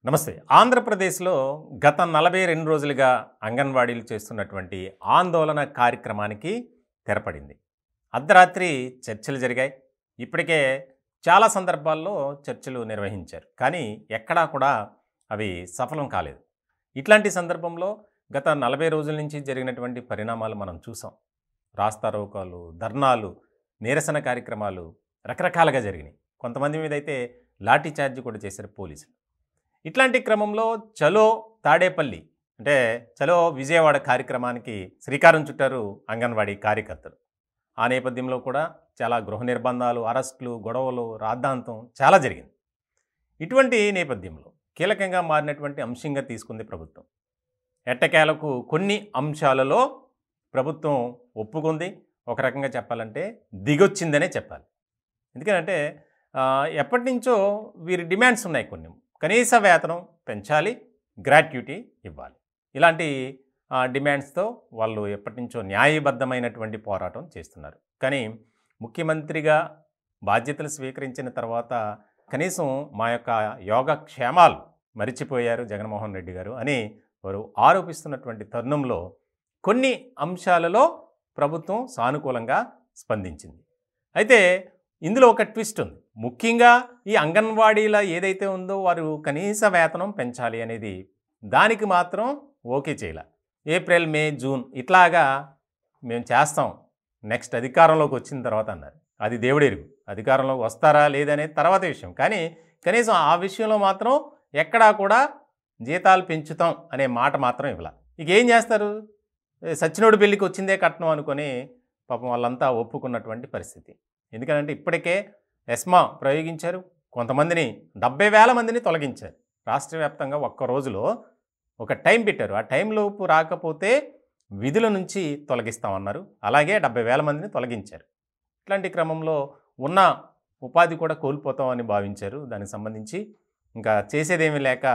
నమస్తే. ఆంధ్రప్రదేశ్లో గత 42 రోజులుగా అంగన్వాడీలు చేస్తున్నటువంటి ఆందోళన కార్యక్రమానికి తెరపడింది. అర్ధరాత్రి చర్చలు జరిగాయి. ఇప్పటికే చాలా సందర్భాల్లో చర్చలు నిర్వహించారు. కానీ ఎక్కడా కూడా అవి సఫలం కాలేదు. ఇట్లాంటి సందర్భంలో గత 40 రోజుల నుంచి జరిగినటువంటి పరిణామాలు మనం చూసాం. రాస్తారోకోలు, ధర్నాలు, నిరసన కార్యక్రమాలు రకరకాలుగా జరిగినాయి. కొంతమంది మీద అయితే లాఠీ చార్జ్ కూడా చేశారు పోలీసులు. ఇట్లాంటి క్రమంలో చలో తాడేపల్లి అంటే చలో విజయవాడ కార్యక్రమానికి శ్రీకారం చుట్టారు అంగన్వాడీ కార్యకర్తలు. ఆ నేపథ్యంలో కూడా చాలా గృహ నిర్బంధాలు, అరెస్టులు, గొడవలు, రాద్ధాంతం చాలా జరిగింది. ఇటువంటి నేపథ్యంలో కీలకంగా మారినటువంటి అంశంగా తీసుకుంది ప్రభుత్వం. ఎట్టకేలకు కొన్ని అంశాలలో ప్రభుత్వం ఒప్పుకుంది. ఒక రకంగా చెప్పాలంటే దిగొచ్చిందనే చెప్పాలి. ఎందుకంటే ఎప్పటి నుంచో వీరి డిమాండ్స్ ఉన్నాయి. కొన్ని కనీస వేతనం పెంచాలి, గ్రాట్యుటీ ఇవ్వాలి. ఇలాంటి డిమాండ్స్తో వాళ్ళు ఎప్పటి నుంచో న్యాయబద్ధమైనటువంటి పోరాటం చేస్తున్నారు. కానీ ముఖ్యమంత్రిగా బాధ్యతలు స్వీకరించిన తర్వాత కనీసం మా యొక్క యోగక్షేమాలు మరిచిపోయారు జగన్మోహన్ రెడ్డి గారు అని వారు ఆరోపిస్తున్నటువంటి తరుణంలో కొన్ని అంశాలలో ప్రభుత్వం సానుకూలంగా స్పందించింది. అయితే ఇందులో ఒక ట్విస్ట్ ఉంది. ముఖ్యంగా ఈ అంగన్వాడీల ఏదైతే ఉందో వారు కనీస వేతనం పెంచాలి అనేది దానికి మాత్రం ఓకే చేయాల. ఏప్రిల్, మే, జూన్ ఇట్లాగా మేము చేస్తాం నెక్స్ట్ అధికారంలోకి వచ్చిన తర్వాత అన్నారు. అది దేవుడెరుగు. అధికారంలోకి వస్తారా లేదనేది తర్వాత విషయం. కానీ కనీసం ఆ విషయంలో మాత్రం ఎక్కడా కూడా జీతాలు పెంచుతాం అనే మాట మాత్రం ఇవ్వాల. ఇక ఏం చేస్తారు? సచ్చినోడు పెళ్ళికి వచ్చిందే కట్నం అనుకొని పాపం వాళ్ళంతా ఒప్పుకున్నటువంటి పరిస్థితి. ఎందుకంటే ఇప్పటికే ఎస్మా ప్రయోగించారు. కొంతమందిని 70,000 మందిని తొలగించారు. రాష్ట్ర వ్యాప్తంగా ఒక్క రోజులో ఒక టైం పెట్టారు. ఆ టైంలోపు రాకపోతే విధుల నుంచి తొలగిస్తామన్నారు. అలాగే 70,000 మందిని తొలగించారు. ఇట్లాంటి క్రమంలో ఉన్న ఉపాధి కూడా కోల్పోతామని భావించారు. దానికి సంబంధించి ఇంకా చేసేదేమీ లేక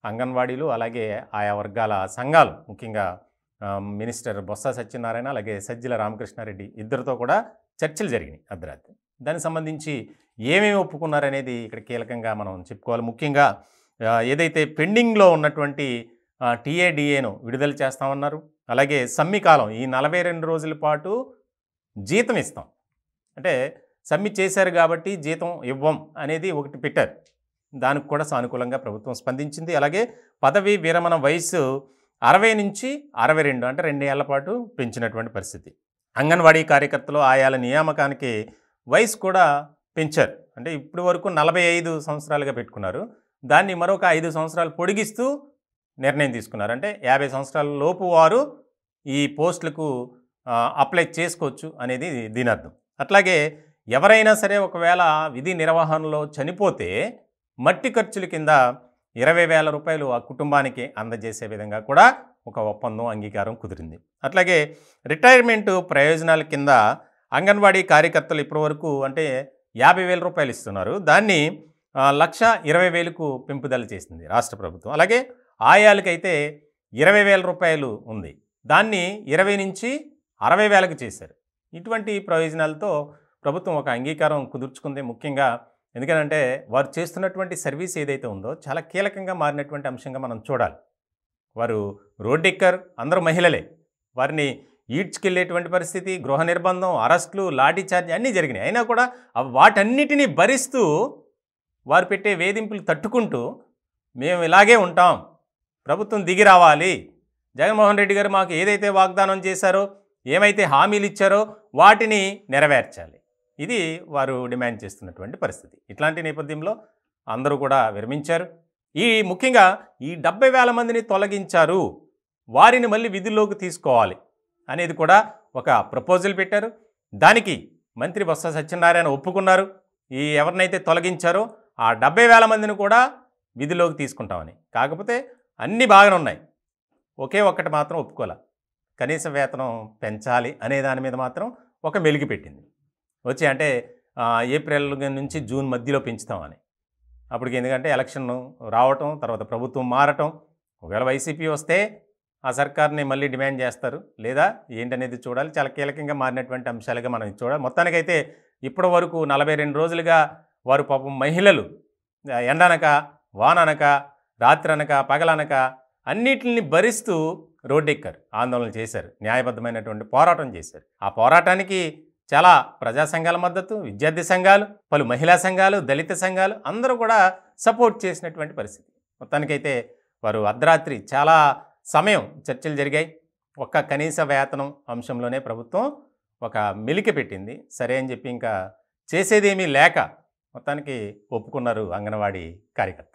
అంగన్వాడీలు అలాగే ఆయా వర్గాల సంఘాలు, ముఖ్యంగా మినిస్టర్ బొత్స సత్యనారాయణ అలాగే సజ్జల రామకృష్ణారెడ్డి ఇద్దరితో కూడా చర్చలు జరిగినాయి అర్ధరాత్రి. దానికి సంబంధించి ఏమేమి ఒప్పుకున్నారనేది ఇక్కడ కీలకంగా మనం చెప్పుకోవాలి. ముఖ్యంగా ఏదైతే పెండింగ్లో ఉన్నటువంటి టీఏడిఏను విడుదల చేస్తామన్నారు. అలాగే సమ్మె కాలం ఈ 42 రోజుల పాటు జీతం ఇస్తాం అంటే సమ్మె చేశారు కాబట్టి జీతం ఇవ్వం అనేది ఒకటి పెట్టారు. దానికి కూడా సానుకూలంగా ప్రభుత్వం స్పందించింది. అలాగే పదవీ విరమణ వయసు 60 నుంచి 62 అంటే 2 ఏళ్ల పాటు పెంచినటువంటి పరిస్థితి. అంగన్వాడీ కార్యకర్తలు ఆయాల నియామకానికి వయసు కూడా పెంచారు. అంటే ఇప్పటి వరకు 45 సంవత్సరాలుగా పెట్టుకున్నారు. దాన్ని మరొక 5 సంవత్సరాలు పొడిగిస్తూ నిర్ణయం తీసుకున్నారు. అంటే 50 సంవత్సరాల లోపు వారు ఈ పోస్టులకు అప్లై చేసుకోవచ్చు అనేది దీని అర్థం. అట్లాగే ఎవరైనా సరే ఒకవేళ విధి నిర్వహణలో చనిపోతే మట్టి ఖర్చుల కింద 20,000 రూపాయలు ఆ కుటుంబానికి అందజేసే విధంగా కూడా ఒక ఒప్పందం అంగీకారం కుదిరింది. అట్లాగే రిటైర్మెంట్ ప్రయోజనాల కింద అంగన్వాడీ కార్యకర్తలు ఇప్పటివరకు అంటే 50,000 రూపాయలు ఇస్తున్నారు. దాన్ని 1,20,000కు పెంపుదల చేసింది రాష్ట్ర ప్రభుత్వం. అలాగే ఆయాలకైతే 20,000 రూపాయలు ఉంది. దాన్ని 20 నుంచి 60,000కి చేశారు. ఇటువంటి ప్రయోజనాలతో ప్రభుత్వం ఒక అంగీకారం కుదుర్చుకుంది. ముఖ్యంగా ఎందుకంటే వారు చేస్తున్నటువంటి సర్వీస్ ఏదైతే ఉందో చాలా కీలకంగా మారినటువంటి అంశంగా మనం చూడాలి. వారు రోడ్డెక్కర్, అందరూ మహిళలే. వారిని ఈడ్చుకెళ్ళేటువంటి పరిస్థితి, గృహ నిర్బంధం, అరెస్టులు, లాఠీ చార్జ్ అన్నీ జరిగినాయి. అయినా కూడా వాటన్నిటినీ భరిస్తూ వారు పెట్టే వేధింపులు తట్టుకుంటూ మేము ఇలాగే ఉంటాం, ప్రభుత్వం దిగి రావాలి, జగన్మోహన్ రెడ్డి గారు మాకు ఏదైతే వాగ్దానం చేశారో, ఏమైతే హామీలు ఇచ్చారో వాటిని నెరవేర్చాలి. ఇది వారు డిమాండ్ చేస్తున్నటువంటి పరిస్థితి. ఇట్లాంటి నేపథ్యంలో అందరూ కూడా విరమించారు. ముఖ్యంగా ఈ 70,000 మందిని తొలగించారు, వారిని మళ్ళీ విధుల్లోకి తీసుకోవాలి అనేది కూడా ఒక ప్రపోజల్ పెట్టారు. దానికి మంత్రి బొత్స సత్యనారాయణ ఒప్పుకున్నారు. ఎవరినైతే తొలగించారో ఆ 70,000 మందిని కూడా విధుల్లోకి తీసుకుంటామని. కాకపోతే అన్నీ బాగానే ఉన్నాయి, ఒకే ఒక్కటి మాత్రం ఒప్పుకోలే. కనీస వేతనం పెంచాలి అనే దాని మీద మాత్రం ఒక మెలిగి పెట్టింది. వచ్చి అంటే ఏప్రిల్ నుంచి జూన్ మధ్యలో పెంచుతామని. అప్పటికి ఎందుకంటే ఎలక్షన్ రావటం, తర్వాత ప్రభుత్వం మారటం, ఒకవేళ వైసీపీ వస్తే ఆ సర్కార్ని మళ్ళీ డిమాండ్ చేస్తారు లేదా ఏంటనేది చూడాలి. చాలా కీలకంగా మారినటువంటి అంశాలుగా మనం చూడాలి. మొత్తానికైతే ఇప్పటి వరకు 42 రోజులుగా వారు పాపం మహిళలు ఎండనక వాననక రాత్రనక పగలనక అన్నిటిని భరిస్తూ రోడ్డెక్కారు, ఆందోళన చేశారు, న్యాయబద్ధమైనటువంటి పోరాటం చేశారు. ఆ పోరాటానికి చాలా ప్రజా సంఘాల మద్దతు, విద్యార్థి సంఘాలు, పలు మహిళా సంఘాలు, దళిత సంఘాలు అందరూ కూడా సపోర్ట్ చేసినటువంటి పరిస్థితి. మొత్తానికైతే వారు అర్ధరాత్రి చాలా సమయం చర్చలు జరిగాయి. ఒక్క కనీస వేతనం అంశంలోనే ప్రభుత్వం ఒక మెలిక పెట్టింది. సరే అని చెప్పి ఇంకా చేసేదేమీ లేక మొత్తానికి ఒప్పుకున్నారు అంగన్వాడీ కార్యకర్తలు.